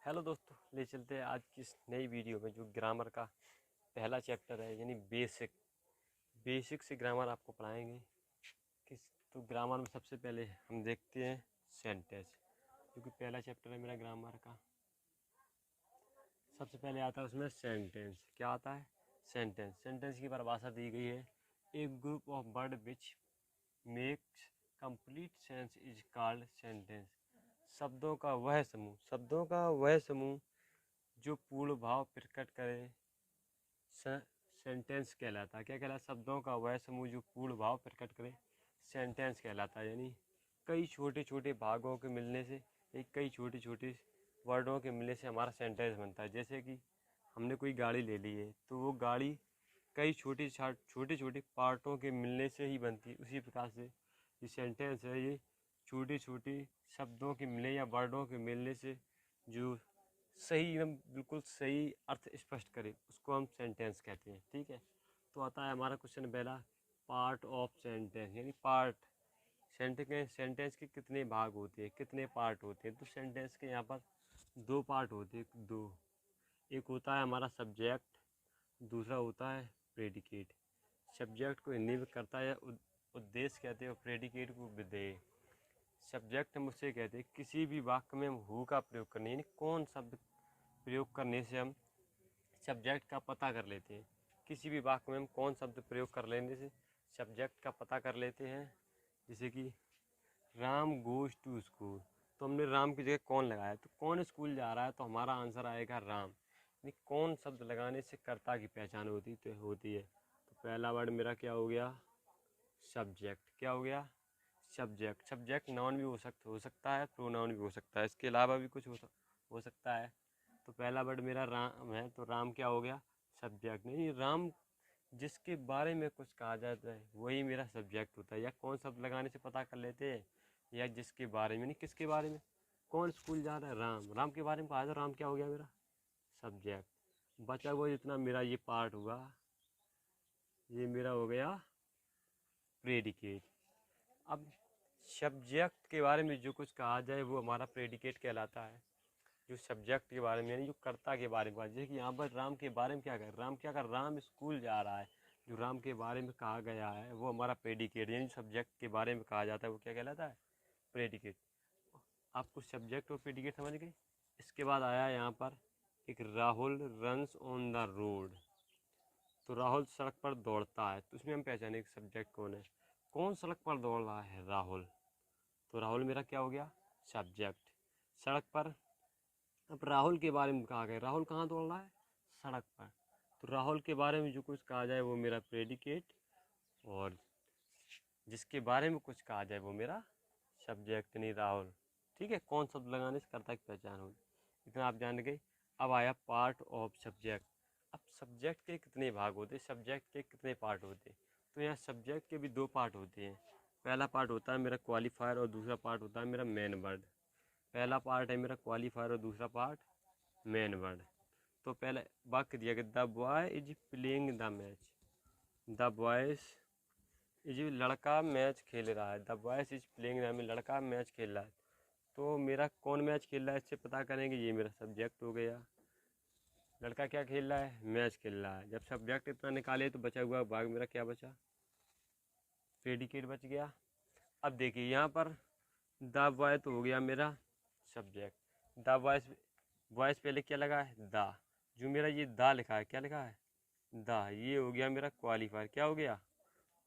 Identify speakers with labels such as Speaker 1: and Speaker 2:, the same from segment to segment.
Speaker 1: Hello दोस्तों, ले चलते हैं आज की इस नई वीडियो में जो ग्रामर का पहला चैप्टर है, यानी बेसिक से ग्रामर आपको पढ़ाएंगे। किस तो ग्रामर में सबसे पहले हम देखते हैं सेंटेंस, क्योंकि पहला चैप्टर है मेरा ग्रामर का। सबसे पहले आता है उसमें सेंटेंस। क्या आता है? सेंटेंस। सेंटेंस की परिभाषा दी गई है, a group of word which makes complete sense is called sentence. शब्दों का वह समूह जो पूर्ण भाव प्रकट करे सेंटेंस कहलाता है। क्या कहलाता? शब्दों का वह समूह जो पूर्ण भाव प्रकट करे सेंटेंस कहलाता है। यानी कई छोटे छोटे भागों के मिलने से, कई छोटे छोटे वर्डों के मिलने से हमारा सेंटेंस बनता है। जैसे कि हमने कोई गाड़ी ले ली है, तो वो गाड़ी कई छोटे छोटे पार्टों के मिलने से ही बनती है। उसी प्रकार से ये सेंटेंस है, ये छोटे छोटे शब्दों के मिलने या वर्डों के मिलने से जो सही, एकदम बिल्कुल सही अर्थ स्पष्ट करे, उसको हम सेंटेंस कहते हैं। ठीक है, तो आता है हमारा क्वेश्चन पहला, पार्ट ऑफ सेंटेंस। यानी पार्ट, सेंटेंस के कितने भाग होते हैं, कितने पार्ट होते हैं। तो सेंटेंस के यहाँ पर दो पार्ट होते हैं, दो। एक होता है हमारा सब्जेक्ट, दूसरा होता है प्रेडिकेट। सब्जेक्ट को हिंदी में करता है उद्देश्य कहते हैं, और प्रेडिकेट को विधेय। सब्जेक्ट हम उससे कहते हैं किसी भी वाक्य में हम हु का प्रयोग करने, यानी कौन शब्द प्रयोग करने से हम सब्जेक्ट का पता कर लेते हैं। किसी भी वाक्य में हम कौन शब्द प्रयोग कर लेने से सब्जेक्ट का पता कर लेते हैं। जैसे कि राम गोज टू स्कूल, तो हमने राम की जगह कौन लगाया, तो कौन स्कूल जा रहा है, तो हमारा आंसर आएगा राम। यानी कौन शब्द लगाने से कर्ता की पहचान होती है। तो पहला वर्ड मेरा क्या हो गया? सब्जेक्ट। क्या हो गया? सब्जेक्ट। सब्जेक्ट नाउन भी हो सकता है, प्रोनाउन भी हो सकता है, इसके अलावा भी कुछ हो सकता है। तो पहला वर्ड मेरा राम है, तो राम क्या हो गया? सब्जेक्ट। नहीं, राम जिसके बारे में कुछ कहा जाता है वही मेरा सब्जेक्ट होता है। या कौन शब्द लगाने से पता कर लेते हैं, या जिसके बारे में, नहीं किसके बारे में। कौन स्कूल जा रहा है? राम। राम के बारे में कहा जाए, राम क्या हो गया मेरा? सब्जेक्ट। बचा हुआ जितना मेरा ये पार्ट हुआ, ये मेरा हो गया प्रेडिकेट। अब सब्जेक्ट के बारे में जो कुछ कहा जाए वो हमारा प्रेडिकेट कहलाता है। जो सब्जेक्ट के बारे में, यानी जो कर्ता के बारे में, जैसे कि यहाँ पर राम के बारे में क्या कर, राम स्कूल जा रहा है। जो राम के बारे में कहा गया है वो हमारा प्रेडिकेट, यानी सब्जेक्ट के बारे में कहा जाता है वो क्या कहलाता है? प्रेडिकेट। आपको सब्जेक्ट और प्रेडिकेट समझ गए। इसके बाद आया यहाँ पर एक, Rahul runs on the road. तो राहुल सड़क पर दौड़ता है, तो उसमें हम पहचाने कि सब्जेक्ट कौन है, कौन सड़क पर दौड़ रहा है? राहुल। तो राहुल मेरा क्या हो गया? सब्जेक्ट। सड़क पर। अब राहुल के बारे में कहा गया, राहुल कहाँ दौड़ रहा है? सड़क पर। तो राहुल के बारे में जो कुछ कहा जाए वो मेरा प्रेडिकेट, और जिसके बारे में कुछ कहा जाए वो मेरा सब्जेक्ट, नहीं राहुल। ठीक है, कौन शब्द लगाने से कर्ता की पहचान होगी, इतना आप जान गए। अब आया पार्ट ऑफ सब्जेक्ट। अब सब्जेक्ट के कितने भाग होते हैं, सब्जेक्ट के कितने पार्ट होते हैं। तो यहाँ सब्जेक्ट के भी दो पार्ट होते हैं। पहला पार्ट होता है मेरा क्वालिफायर, और दूसरा पार्ट होता है मेरा मेन वर्ड। पहला पार्ट है मेरा क्वालिफायर और दूसरा पार्ट मेन वर्ड। तो पहले वाक्य दिया गया, the boy is playing the match. The boys is, लड़का मैच खेल रहा है। The boys is playing the match, लड़का मैच खेल रहा है। तो मेरा कौन मैच खेल रहा है इससे पता करेंगे, ये मेरा सब्जेक्ट हो गया। लड़का क्या खेल रहा है? मैच खेल रहा है। जब सब्जेक्ट इतना निकाले तो बचा हुआ भाग मेरा क्या बचा? प्रेडिकेट बच गया। अब देखिए यहाँ पर द बॉय तो हो गया मेरा सब्जेक्ट। द बॉयज, बॉयज पहले क्या लगा है? द। जो मेरा ये द लिखा है, क्या लिखा है? द। ये हो गया मेरा क्वालिफायर। क्या हो गया?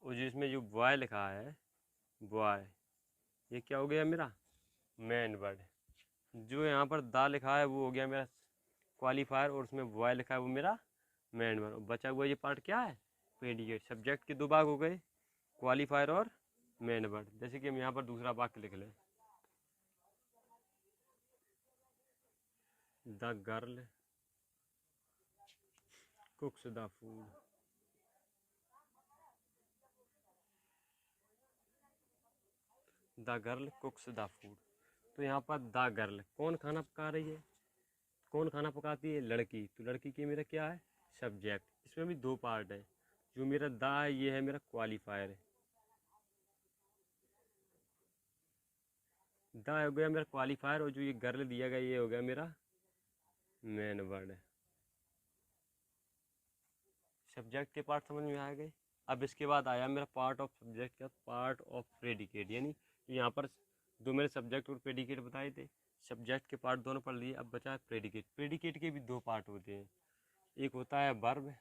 Speaker 1: और जिसमें जो बॉय लिखा है, बॉय, ये क्या हो गया मेरा? Main word. जो यहाँ पर द लिखा है वो हो गया मेरा क्वालिफायर, और उसमें बॉय लिखा है वो मेरा मेन वर्ड। बचा हुआ ये पार्ट क्या है? प्रेडिकेट। सब्जेक्ट के दो भाग हो गए, क्वालिफायर और मेन वर्ड। जैसे कि हम यहाँ पर दूसरा वाक्य लिख लें, the girl कुक्स the food. The girl कुक्स the food. तो यहाँ पर द गर्ल, कौन खाना पका रही है? कौन खाना पकाती है? लड़की। तो लड़की की मेरा क्या है? सब्जेक्ट। इसमें भी दो पार्ट है। जो मेरा द है ये है मेरा क्वालिफायर है। द हो गया मेरा क्वालिफायर, और जो ये गर्ल दिया गया ये हो गया मेरा मेन वर्ड। सब्जेक्ट के पार्ट समझ में आ गए। अब इसके बाद आया मेरा पार्ट ऑफ सब्जेक्ट का पार्ट ऑफ प्रेडिकेट, यानी यहाँ पर दो मेरे सब्जेक्ट और प्रेडिकेट बताए थे। सब्जेक्ट के पार्ट दोनों पढ़ लिए, अब बचा है प्रेडिकेट। प्रेडिकेट के भी दो पार्ट होते हैं, एक होता है वर्ब,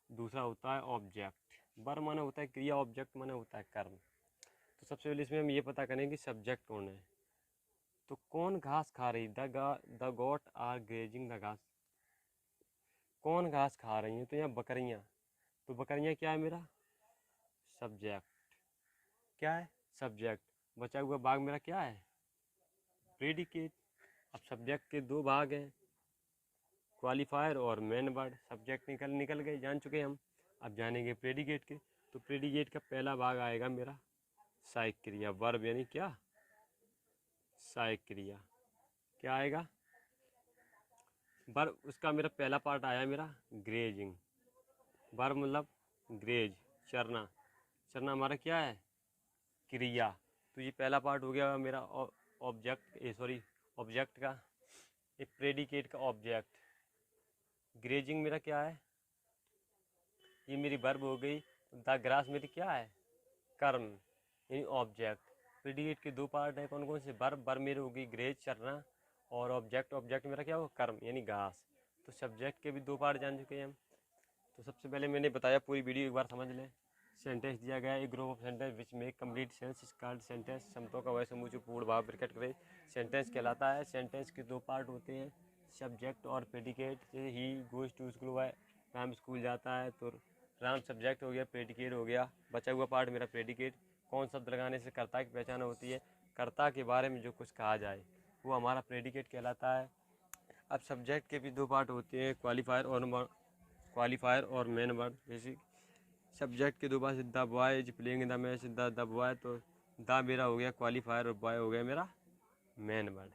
Speaker 1: दूसरा होता है ऑब्जेक्ट। वर्ब माने होता है क्रिया, ऑब्जेक्ट माने होता है कर्म। तो सबसे पहले इसमें हम ये पता करेंगे कि सब्जेक्ट कौन है। तो कौन घास खा रही, the goat are grazing the ghas. कौन घास खा रही हैं, तो यहाँ बकरियाँ। तो बकरियाँ क्या है मेरा सब्जेक्ट, क्या है सब्जेक्ट। बचा हुआ भाग मेरा क्या है प्रेडिकेट। अब सब्जेक्ट के दो भाग हैं, क्वालिफायर और मेन वर्ड। सब्जेक्ट निकल गए, जान चुके हम। अब जानेंगे प्रेडिकेट के। तो प्रेडिकेट का पहला भाग आएगा मेरा सहायक क्रिया, वर्ब, यानी क्या सहायक क्रिया। क्या आएगा वर्ब। उसका मेरा पहला पार्ट आया मेरा ग्रेजिंग। वर्ब मतलब ग्रेज, चरना। चरना हमारा क्या है क्रिया। तो ये पहला पार्ट हो गया मेरा ऑब्जेक्ट का, एक प्रेडिकेट का ऑब्जेक्ट। ग्रेजिंग मेरा क्या है, ये मेरी वर्ब हो गई। द ग्रास मेरी क्या है कर्म, यानी ऑब्जेक्ट। प्रेडिकेट के दो पार्ट है, कौन कौन से वर्ब मेरी होगी ग्रेज चरना, और ऑब्जेक्ट मेरा क्या होगा कर्म यानी घास। तो सब्जेक्ट के भी दो पार्ट जान चुके हैं हम। तो सबसे पहले मैंने बताया, पूरी वीडियो एक बार समझ लें। सेंटेंस दिया गया है, एक group of sentence which make complete sense is called sentence. शब्दों का वह समूह जो पूर्ण भाव प्रकट करे सेंटेंस कहलाता है। सेंटेंस के दो पार्ट होते हैं, सब्जेक्ट और प्रेडिकेट। जैसे ही गोज टू स्कूल, वह राम स्कूल जाता है, तो राम सब्जेक्ट हो गया, प्रेडिकेट हो गया। बचा हुआ पार्ट मेरा प्रेडिकेट। कौन शब्द लगाने से कर्ता की पहचान होती है, कर्ता के बारे में जो कुछ कहा जाए वो हमारा प्रेडिकेट कहलाता है। अब सब्जेक्ट के भी दो पार्ट होते हैं, क्वालिफायर और मेन वर्ड। जैसे सब्जेक्ट के दो बार the boy is playing the match, the boy, तो द मेरा हो गया क्वालिफायर और बॉय हो गया मेरा मेन वर्ड।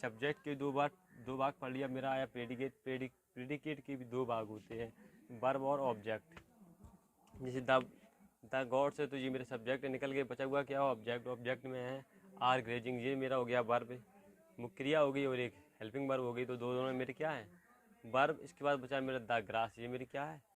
Speaker 1: सब्जेक्ट के दो भाग पढ़ लिया। मेरा आया प्रेडिकेट। प्रेडिकेट के भी दो भाग होते हैं, वर्ब और ऑब्जेक्ट। जैसे द गॉड से, तो ये मेरे सब्जेक्ट निकल गए। बचा हुआ क्या ऑब्जेक्ट। ऑब्जेक्ट में है आर ग्रेजिंग, ये मेरा हो गया वर्ब, मुख्य क्रिया हो गई, और एक हेल्पिंग वर्ब हो गई। तो दोनों में मेरे क्या है वर्ब। इसके बाद बचा मेरा द ग्रास, ये मेरी क्या है